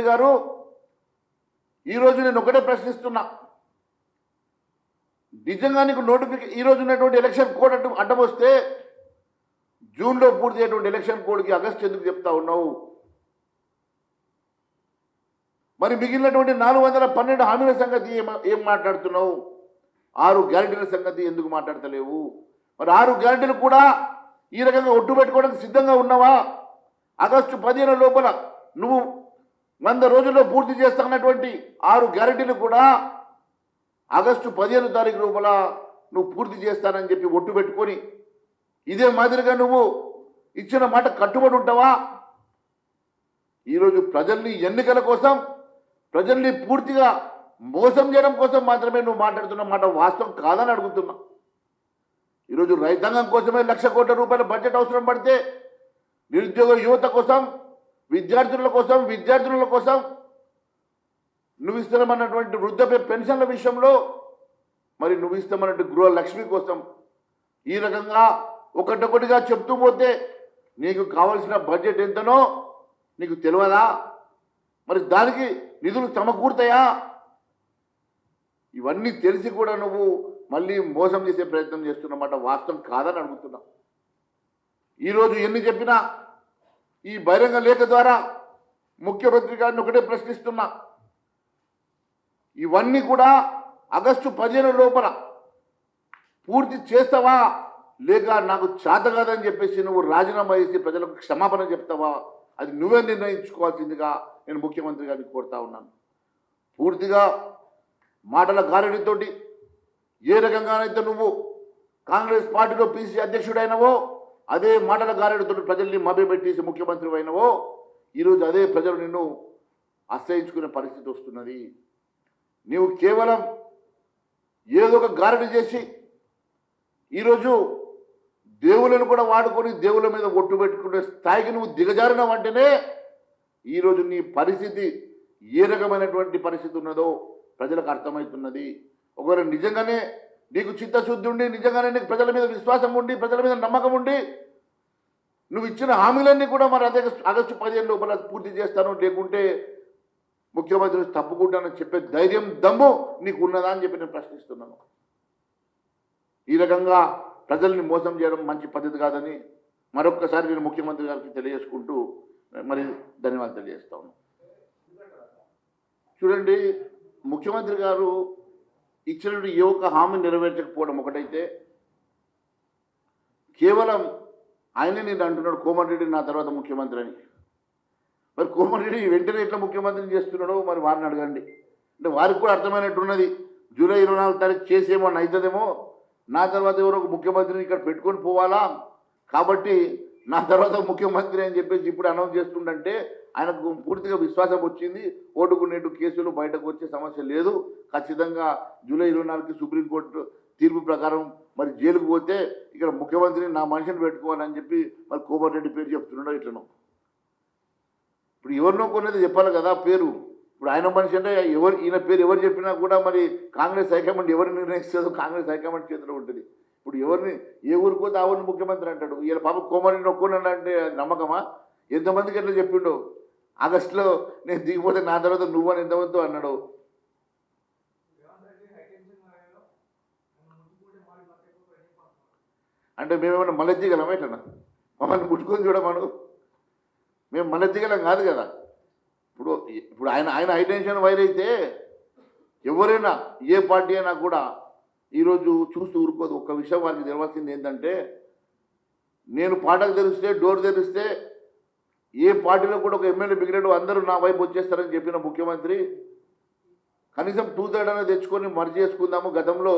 గారు, ఈరోజు నేను ఒకటే ప్రశ్నిస్తున్నా, నిజంగా నీకు ఈరోజు ఉన్నటువంటి ఎలక్షన్ కోడ్ అడ్డం వస్తే జూన్లో పూర్తి అయ్యేటువంటి ఎలక్షన్ కోడ్కి ఆగస్టు ఎందుకు చెప్తా ఉన్నావు? మరి మిగిలినటువంటి 412 హామీల సంగతి ఏం మాట్లాడుతున్నావు? 6 గ్యారెంటీల సంగతి ఎందుకు మాట్లాడతలేవు? మరి 6 గ్యారెంటీలు కూడా ఈ రకంగా ఒట్టు పెట్టుకోవడానికి సిద్ధంగా ఉన్నావా? ఆగస్టు 15 లోపల నువ్వు 100 రోజుల్లో పూర్తి చేస్తున్నటువంటి 6 గ్యారెంటీలు కూడా ఆగస్టు 15 తారీఖు లోపల నువ్వు పూర్తి చేస్తానని చెప్పి ఒట్టు పెట్టుకొని ఇదే మాదిరిగా నువ్వు ఇచ్చిన మాట కట్టుబడి ఉంటావా? ఈరోజు ప్రజల్ని ఎన్నికల కోసం, ప్రజల్ని పూర్తిగా మోసం చేయడం కోసం మాత్రమే నువ్వు మాట్లాడుతున్న మాట వాస్తవం కాదని అడుగుతున్నా. ఈరోజు రైతాంగం కోసమే 1,00,000 కోట్ల రూపాయల బడ్జెట్ అవసరం పడితే, నిరుద్యోగ యువత కోసం, విద్యార్థుల కోసం నువ్వు ఇస్తామన్నటువంటి వృద్ధాప్య పెన్షన్ల విషయంలో, మరి నువ్వు ఇస్తామన్నట్టు గృహలక్ష్మి కోసం ఈ రకంగా ఒకటొకటిగా చెప్తూ పోతే నీకు కావలసిన బడ్జెట్ ఎంతనో నీకు తెలియదా? మరి దానికి నిధులు సమకూరుతాయా? ఇవన్నీ తెలిసి కూడా నువ్వు మళ్ళీ మోసం చేసే ప్రయత్నం చేస్తున్నమాట వాస్తవం కాదని అడుగుతున్నా. ఈరోజు ఎన్ని చెప్పినా ఈ బహిరంగ లేఖ ద్వారా ముఖ్యమంత్రి గారిని ఒకటే ప్రశ్నిస్తున్నా, ఇవన్నీ కూడా ఆగస్టు 15 లోపల పూర్తి చేస్తావా, లేక నాకు చేత కాదని చెప్పేసి నువ్వు రాజీనామా చేసి ప్రజలకు క్షమాపణ చెప్తావా? అది నువ్వే నిర్ణయించుకోవాల్సిందిగా నేను ముఖ్యమంత్రి గారిని కోరుతా ఉన్నాను. పూర్తిగా మాటల గారడితోటి ఏ రకంగానైతే నువ్వు కాంగ్రెస్ పార్టీలో పీసీ అధ్యక్షుడైనవో, అదే మాటల గారడితోటి ప్రజల్ని మభ్యపెట్టేసి ముఖ్యమంత్రి అయినవో, ఈరోజు అదే ప్రజలు నిన్ను ఆశ్రయించుకునే పరిస్థితి వస్తున్నది. నీవు కేవలం ఏదో ఒక గారడి చేసి ఈరోజు దేవులను కూడా వాడుకొని దేవుల మీద ఒట్టు పెట్టుకునే స్థాయికి నువ్వు దిగజారినవంటేనే ఈరోజు నీ పరిస్థితి ఏ రకమైనటువంటి పరిస్థితి ఉన్నదో ప్రజలకు అర్థమవుతున్నది. ఒకవేళ నిజంగానే నీకు చిత్తశుద్ధి ఉండి, నిజంగానే నీకు ప్రజల మీద విశ్వాసం ఉండి, ప్రజల మీద నమ్మకం ఉండి నువ్వు ఇచ్చిన హామీలన్నీ కూడా మరి అదే ఆగస్టు 15 లోపల పూర్తి చేస్తాను, లేకుంటే ముఖ్యమంత్రి తప్పుకుంటానని చెప్పే ధైర్యం, దమ్ము నీకు ఉన్నదా అని చెప్పి నేను ప్రశ్నిస్తున్నాను. ఈ రకంగా ప్రజల్ని మోసం చేయడం మంచి పద్ధతి కాదని మరొక్కసారి నేను ముఖ్యమంత్రి గారికి తెలియజేసుకుంటూ మరి ధన్యవాదాలు తెలియజేస్తాను. చూడండి, ముఖ్యమంత్రి గారు ఇచ్చినటువంటి ఏ ఒక్క హామీ నెరవేర్చకపోవడం ఒకటైతే, కేవలం ఆయనే నేను అంటున్నాడు కోమటిరెడ్డి నా తర్వాత ముఖ్యమంత్రి అని. మరి కోమటిరెడ్డి వెంటనే ఎట్లా ముఖ్యమంత్రిని చేస్తున్నాడో మరి వారిని అడగండి. అంటే వారికి కూడా అర్థమైనట్టున్నది, జూలై 24 తారీఖు చేసేమో అవుతుందేమో, నా తర్వాత ఎవరో ఒక ముఖ్యమంత్రిని ఇక్కడ పెట్టుకొని పోవాలా, కాబట్టి నా తర్వాత ముఖ్యమంత్రి అని చెప్పేసి ఇప్పుడు అనౌన్స్ చేస్తుండంటే ఆయనకు పూర్తిగా విశ్వాసం వచ్చింది. ఓటుకు నేటు కేసులు బయటకు వచ్చే సమస్య లేదు. ఖచ్చితంగా జూలై 24కి సుప్రీంకోర్టు తీర్పు ప్రకారం మరి జైలుకు పోతే ఇక్కడ ముఖ్యమంత్రిని నా మనిషిని పెట్టుకోవాలని చెప్పి మరి కోమటిరెడ్డి పేరు చెప్తున్నాడో ఇట్లనో. ఇప్పుడు ఎవరినో కొనేది చెప్పాలి కదా పేరు. ఇప్పుడు ఆయన మనిషి అంటే ఈయన పేరు ఎవరు చెప్పినా కూడా మరి కాంగ్రెస్ హైకమాండ్ ఎవరిని నిర్ణయిస్తుందో కాంగ్రెస్ హైకమాండ్ చేతిలో ఉంటుంది. ఇప్పుడు ఎవరిని ఏ ఊరికి పోతే ఆ ఊరిని ముఖ్యమంత్రి అంటాడు. ఈయన పాప కోమటిని ఒక్కున్నాడు అంటే నమ్మకమా? ఎంతమందికి ఎట్లా చెప్పిండో, ఆగస్టులో నేను దిగిపోతే నా తర్వాత నువ్వని ఎంతమందితో అన్నాడు. అంటే మేమేమైనా మలెత్తిగలమా? ఎట్లన్నా మమ్మల్ని ముట్టుకొని చూడమను, మేము మలెత్తిగలం కాదు కదా. ఇప్పుడు ఆయన హైటెన్షన్ వైర్ అయితే ఎవరైనా ఏ పార్టీ అయినా కూడా ఈరోజు చూస్తూ ఊరుకోదు. ఒక్క విషయం వారికి తెలవాల్సింది ఏంటంటే, నేను పాటకు తెరిస్తే, డోర్ తెరిస్తే ఏ పార్టీలో కూడా ఒక ఎమ్మెల్యే మిగిలిన అందరూ నా వైపు వచ్చేస్తారని చెప్పిన ముఖ్యమంత్రి కనీసం 2/3 అనేది తెచ్చుకొని మర్జీ చేసుకుందాము, గతంలో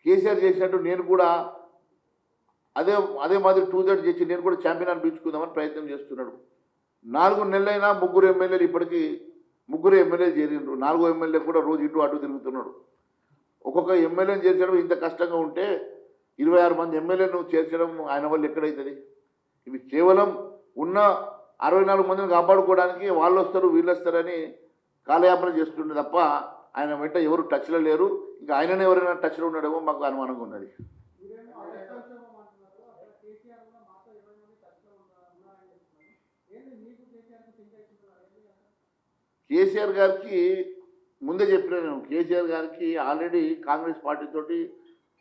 కేసీఆర్ చేసినట్టు నేను కూడా అదే మాదిరి 2/3 చేసి నేను కూడా ఛాంపియన్ అనిపించుకుందామని ప్రయత్నం చేస్తున్నాడు. 4 నెలలైనా 3 ఎమ్మెల్యేలు ఇప్పటికీ 3 ఎమ్మెల్యేలు చేరిండ్రు. 4వ ఎమ్మెల్యే కూడా రోజు ఇటు అటు తిరుగుతున్నాడు. ఒక్కొక్క ఎమ్మెల్యేని చేర్చడం ఇంత కష్టంగా ఉంటే 26 మంది ఎమ్మెల్యేను చేర్చడం ఆయన వల్ల ఎక్కడైతుంది? ఇవి కేవలం ఉన్న 64 మందిని కాపాడుకోవడానికి వాళ్ళు వస్తారు వీళ్ళు వస్తారని కాలయాపన చేస్తుండే తప్ప ఆయన వెంట ఎవరు టచ్లో లేరు. ఇంకా ఆయననే ఎవరైనా టచ్లో ఉన్నాడేమో మాకు అనుమానంగా ఉన్నది. కేసీఆర్ గారికి ముందే చెప్పినా నేను, కేసీఆర్ గారికి ఆల్రెడీ కాంగ్రెస్ పార్టీ తోటి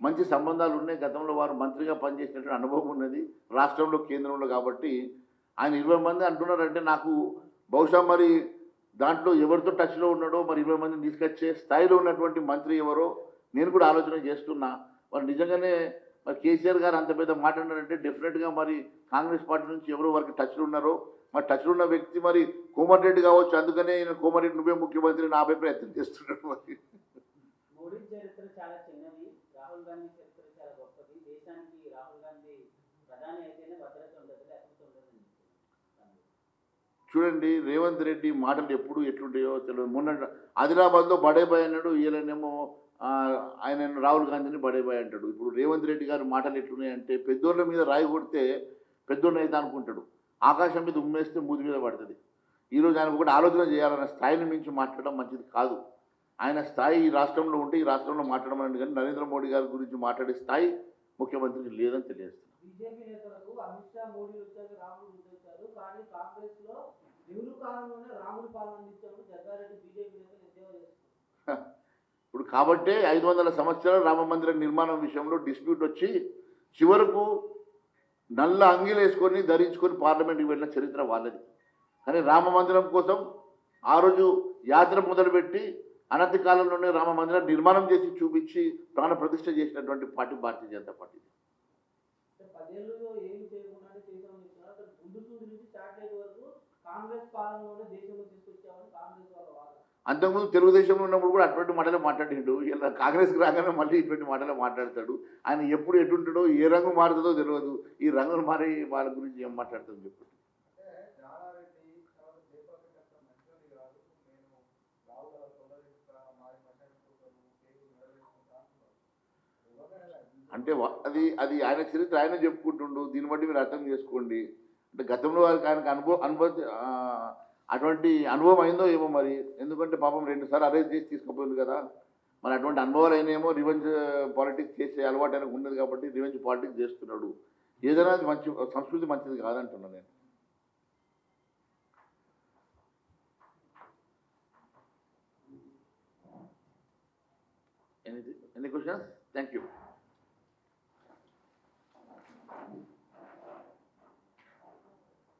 మంచి సంబంధాలు ఉన్నాయి. గతంలో వారు మంత్రిగా పనిచేసినటువంటి అనుభవం ఉన్నది రాష్ట్రంలో, కేంద్రంలో. కాబట్టి ఆయన 20 మంది అంటున్నారంటే నాకు బహుశా మరి దాంట్లో ఎవరితో టచ్లో ఉన్నాడో, మరి 20 మందిని తీసుకొచ్చే స్థాయిలో ఉన్నటువంటి మంత్రి ఎవరో నేను కూడా ఆలోచన చేస్తున్నా. మరి నిజంగానే మరి కేసీఆర్ గారు అంత పెద్ద మాట అన్నారంటే డెఫినెట్గా మరి కాంగ్రెస్ పార్టీ నుంచి ఎవరో వారికి టచ్లో ఉన్నారో, మరి టచ్లో ఉన్న వ్యక్తి మరి కోమటిరెడ్డి కావచ్చు. అందుకనే ఈయన కోమటిరెడ్డి నువ్వే ముఖ్యమంత్రి ఆపే ప్రయత్నం చేస్తున్నాడు. మరి మోడీ చరిత్ర చాలా చిన్నది, రాహుల్ గాంధీ చరిత్ర చాలా గొప్పది. దేశానికి రాహుల్ గాంధీ ప్రధాని అయితేనే భద్రత ఉండదు, లేకపోతే ఉండదని చూడండి, రేవంత్ రెడ్డి మాటలు ఎప్పుడు ఎట్లుంటాయో తెలియదు. మొన్న ఆదిలాబాద్లో బడేబాయ్ అన్నాడు, ఈయననేమో ఆయన రాహుల్ గాంధీని బడేబాయ్ అంటాడు. ఇప్పుడు రేవంత్ రెడ్డి గారి మాటలు ఎట్లున్నాయంటే పెద్దోళ్ళ మీద రాయి కొడితే పెద్దోళ్ళు అయితే అనుకుంటాడు, ఆకాశం మీద ఉమ్మేస్తే మూతి మీద పడుతుంది. ఈరోజు ఆయన ఒకటి ఆలోచన చేయాలన్న స్థాయిని మించి మాట్లాడడం మంచిది కాదు. ఆయన స్థాయి ఈ రాష్ట్రంలో ఉంటే ఈ రాష్ట్రంలో మాట్లాడమని, కానీ నరేంద్ర మోడీ గారి గురించి మాట్లాడే స్థాయి ముఖ్యమంత్రికి లేదని తెలియజేస్తుంది. బీజేపీ నేతలకు అమిత్ షా, మోడీ వచ్చాక రాహుల్ వచ్చారు, కానీ కాంగ్రెస్ లో నెహ్రూ కాలంలోనే రాహుల్ పాలన అందించారు జగ్గారెడ్డి బీజేపీ నేతలు ఎద్దేవా చేస్తారు. ఇప్పుడు కాబట్టే 500 సంవత్సరాల రామ మందిర నిర్మాణం విషయంలో డిస్ప్యూట్ వచ్చి చివరకు నల్ల అంగీలు వేసుకొని ధరించుకొని పార్లమెంట్కి వెళ్ళిన చరిత్ర వాళ్ళది. కానీ రామ మందిరం కోసం ఆ రోజు యాత్ర మొదలుపెట్టి అనతి కాలంలోనే రామ మందిరం నిర్మాణం చేసి చూపించి ప్రాణ ప్రతిష్ఠ చేసినటువంటి పార్టీ భారతీయ జనతా పార్టీ. 10 ఏళ్ళలో ఏం చేయకుండానే చేసామని చెప్తున్నారు. ముందు చూడు నుంచి చాక్లెట్ వరకు కాంగ్రెస్ పాలనలోనే దేశంలో తీసుకొచ్చామని కాంగ్రెస్ వాళ్ళ వాదన. అంతకుముందు తెలుగుదేశంలో ఉన్నప్పుడు కూడా అటువంటి మాటలే మాట్లాడిండు. ఇలా కాంగ్రెస్కి రాగానే మళ్ళీ ఇటువంటి మాటలే మాట్లాడతాడు. ఆయన ఎప్పుడు ఎటుంటాడో, ఏ రంగు మారుతుందో తెలియదు. ఈ రంగులు మారి వాళ్ళ గురించి ఏం మాట్లాడుతుందో చెప్పు. అంటే అది అది ఆయన చరిత్ర ఆయన చెప్పుకుంటుండు. దీన్ని బట్టి మీరు అర్థం చేసుకోండి. అంటే గతంలో వారికి ఆయనకు అటువంటి అనుభవం అయిందో ఏమో మరి. ఎందుకంటే పాపం 2 సార్లు అరెస్ట్ చేసి తీసుకుపోయింది కదా. మరి అటువంటి అనుభవాలు అయినేమో. రివెంజ్ పాలిటిక్స్ చేసే అలవాటు ఆయనకు ఉన్నది కాబట్టి రివెంజ్ పాలిటిక్స్ చేస్తున్నాడు. ఏదైనా అది మంచి సంస్కృతి మంచిది కాదంటున్నాను నేను. Any questions? Thank you.